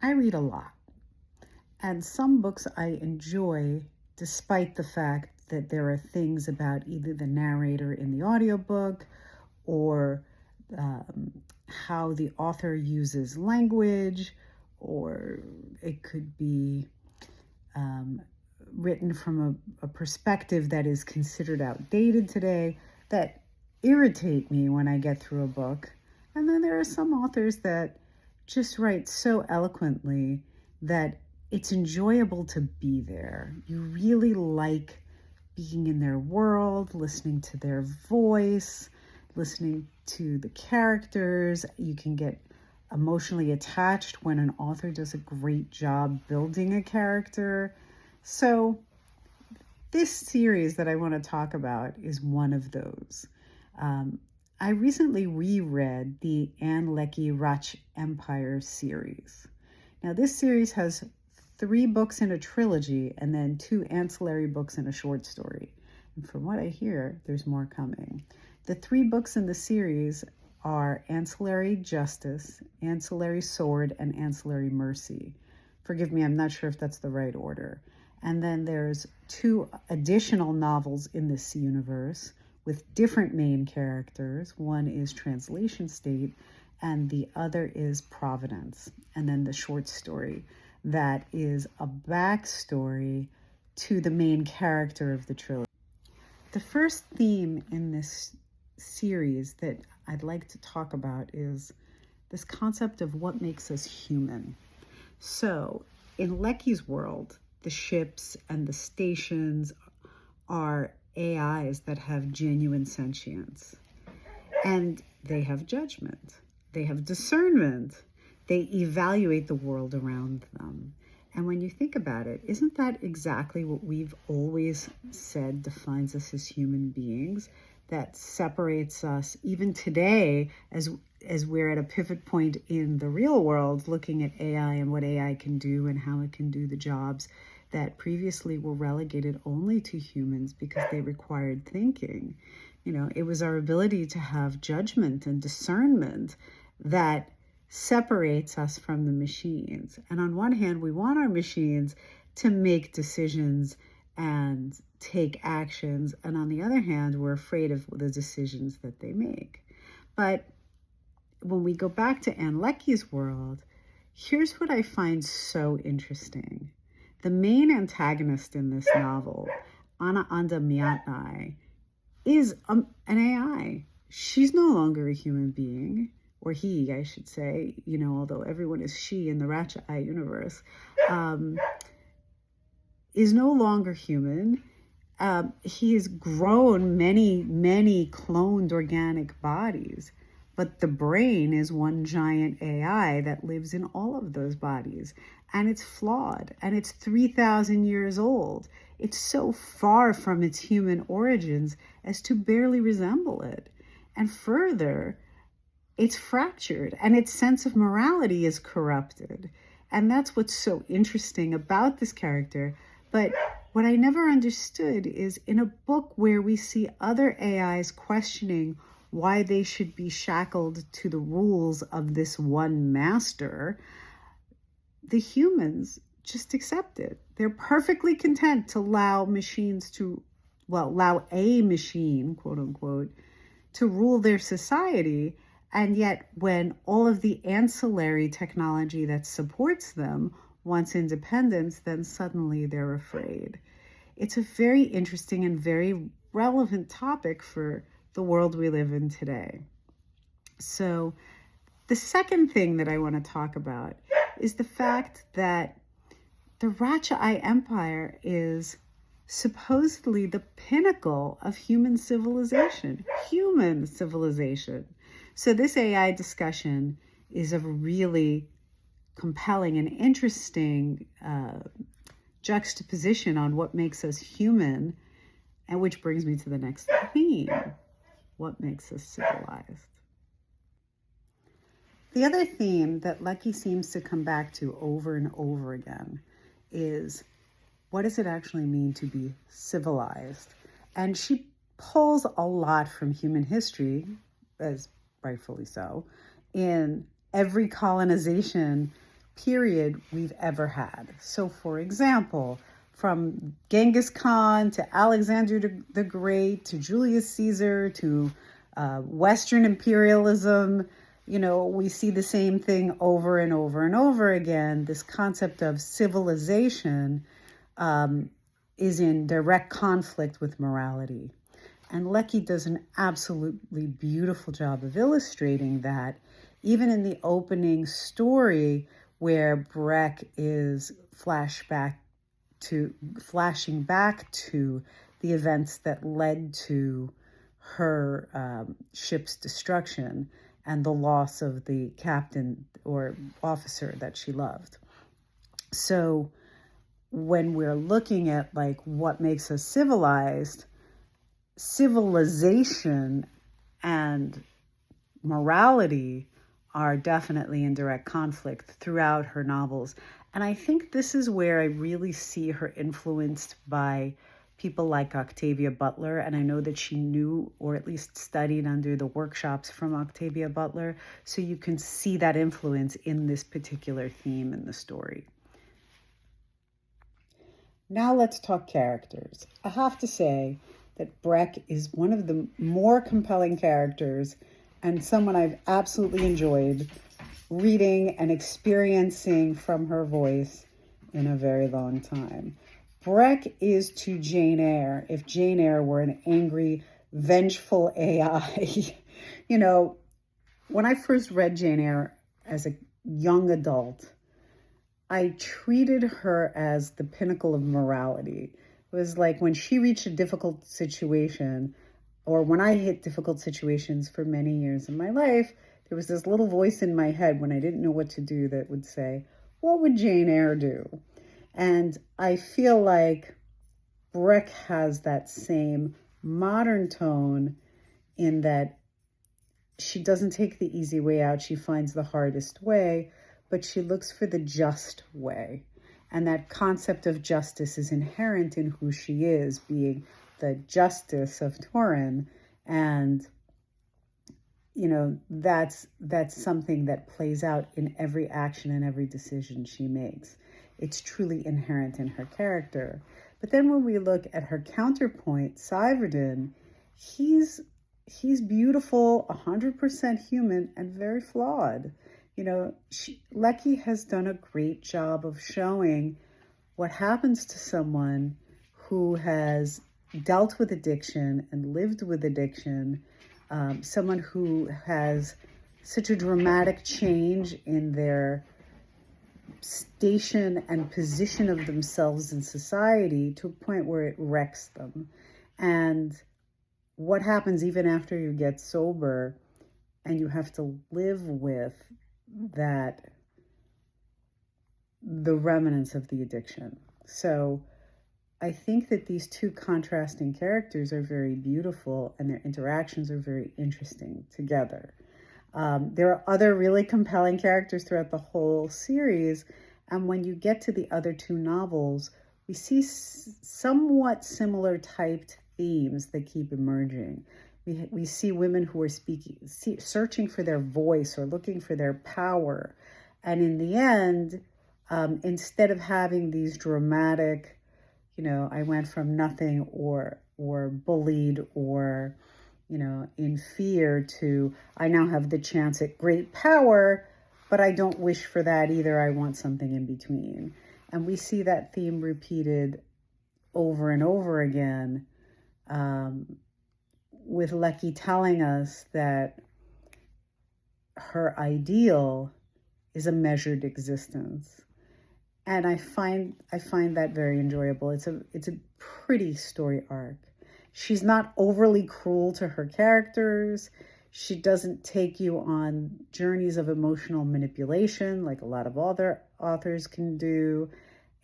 I read a lot, and some books I enjoy despite the fact that there are things about either the narrator in the audiobook or um, how the author uses language, or it could be um, written from a perspective that is considered outdated today that irritate me when I get through a book. And then there are some authors that just write so eloquently that it's enjoyable to be there. You really like being in their world, listening to their voice, listening to the characters. You can get emotionally attached when an author does a great job building a character. So this series that I want to talk about is one of those. I recently reread the Leckie Radch Empire series. Now this series has 3 books in a trilogy and then 2 ancillary books and a short story. And from what I hear, there's more coming. The 3 books in the series are Ancillary Justice, Ancillary Sword, and Ancillary Mercy. Forgive me, I'm not sure if that's the right order. And then there's 2 additional novels in this universe with different main characters. One is Translation State, and the other is Providence. And then the short story that is a backstory to the main character of the trilogy. The first theme in this series that I'd like to talk about is this concept of what makes us human. So in Leckie's world, the ships and the stations are AIs that have genuine sentience. And they have judgment. They have discernment. They evaluate the world around them. And when you think about it, isn't that exactly what we've always said defines us as human beings? That separates us, even today, as we're at a pivot point in the real world, looking at AI and what AI can do and how it can do the jobs that previously were relegated only to humans because they required thinking. You know, it was our ability to have judgment and discernment that separates us from the machines. And on one hand, we want our machines to make decisions and take actions. And on the other hand, we're afraid of the decisions that they make. But when we go back to Leckie's world, here's what I find so interesting. The main antagonist in this novel, Ana Anda Miatnai, is an AI. She's no longer a human being, or he, I should say, you know, although everyone is she in the Radch universe, is no longer human. He has grown many cloned organic bodies, but the brain is one giant AI that lives in all of those bodies. And it's flawed, and it's 3,000 years old. It's so far from its human origins as to barely resemble it. And further, it's fractured, and its sense of morality is corrupted. And that's what's so interesting about this character. But what I never understood is in a book where we see other AIs questioning why they should be shackled to the rules of this one master, the humans just accept it. They're perfectly content to allow machines to, allow a machine, quote unquote, to rule their society. And yet when all of the ancillary technology that supports them wants independence, then suddenly they're afraid. It's a very interesting and very relevant topic for the world we live in today. So the second thing that I want to talk about is the fact that the Radch Empire is supposedly the pinnacle of human civilization. So this AI discussion is a really compelling and interesting juxtaposition on what makes us human, and which brings me to the next theme. What makes us civilized? The other theme that Leckie seems to come back to over and over again is, what does it actually mean to be civilized? And she pulls a lot from human history, as rightfully so. In every colonization, period we've ever had. So, for example, from Genghis Khan to Alexander the Great to Julius Caesar to Western imperialism, we see the same thing over and over and over again. This concept of civilization is in direct conflict with morality. And Leckie does an absolutely beautiful job of illustrating that, even in the opening story where Breck is flashing back to the events that led to her ship's destruction and the loss of the captain or officer that she loved. So when we're looking at like what makes us civilized, civilization and morality are definitely in direct conflict throughout her novels. And I think this is where I really see her influenced by people like Octavia Butler. And I know that she knew, or at least studied under the workshops from Octavia Butler. So you can see that influence in this particular theme in the story. Now let's talk characters. I have to say that Breck is one of the more compelling characters and someone I've absolutely enjoyed reading and experiencing from her voice in a very long time. Breck is to Jane Eyre if Jane Eyre were an angry, vengeful AI. When I first read Jane Eyre as a young adult, I treated her as the pinnacle of morality. It was like when she reached a difficult situation, or when I hit difficult situations for many years in my life, there was this little voice in my head when I didn't know what to do that would say, what would Jane Eyre do? And I feel like Breck has that same modern tone in that she doesn't take the easy way out. She finds the hardest way, but she looks for the just way. And that concept of justice is inherent in who she is, being the justice of Turin. And, that's something that plays out in every action and every decision she makes. It's truly inherent in her character. But then when we look at her counterpoint, Syverden, he's beautiful, 100% human, and very flawed. Leckie has done a great job of showing what happens to someone who has dealt with addiction and lived with addiction, someone who has such a dramatic change in their station and position of themselves in society to a point where it wrecks them. And what happens even after you get sober and you have to live with the remnants of the addiction. So I think that these two contrasting characters are very beautiful and their interactions are very interesting together. There are other really compelling characters throughout the whole series. And when you get to the other two novels, we see somewhat similar typed themes that keep emerging. We see women who are searching for their voice or looking for their power. And in the end, instead of having these dramatic, I went from nothing or bullied or, in fear to I now have the chance at great power, but I don't wish for that either. I want something in between. And we see that theme repeated over and over again, with Leckie telling us that her ideal is a measured existence. And I find that very enjoyable. It's a pretty story arc. She's not overly cruel to her characters. She doesn't take you on journeys of emotional manipulation like a lot of other authors can do.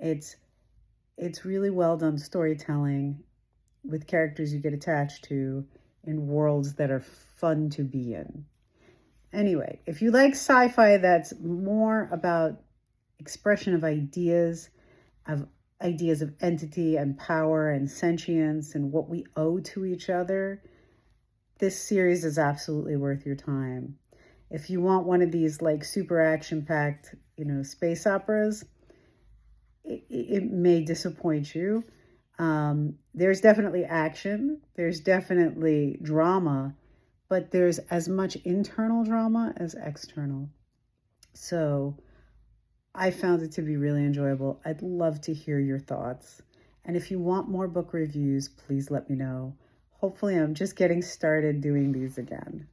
It's really well done storytelling with characters you get attached to in worlds that are fun to be in. Anyway, if you like sci-fi that's more about expression of ideas of entity and power and sentience and what we owe to each other, this series is absolutely worth your time. If you want one of these like super action-packed, space operas, it may disappoint you. There's definitely action, there's definitely drama, but there's as much internal drama as external. So I found it to be really enjoyable. I'd love to hear your thoughts. And if you want more book reviews, please let me know. Hopefully, I'm just getting started doing these again.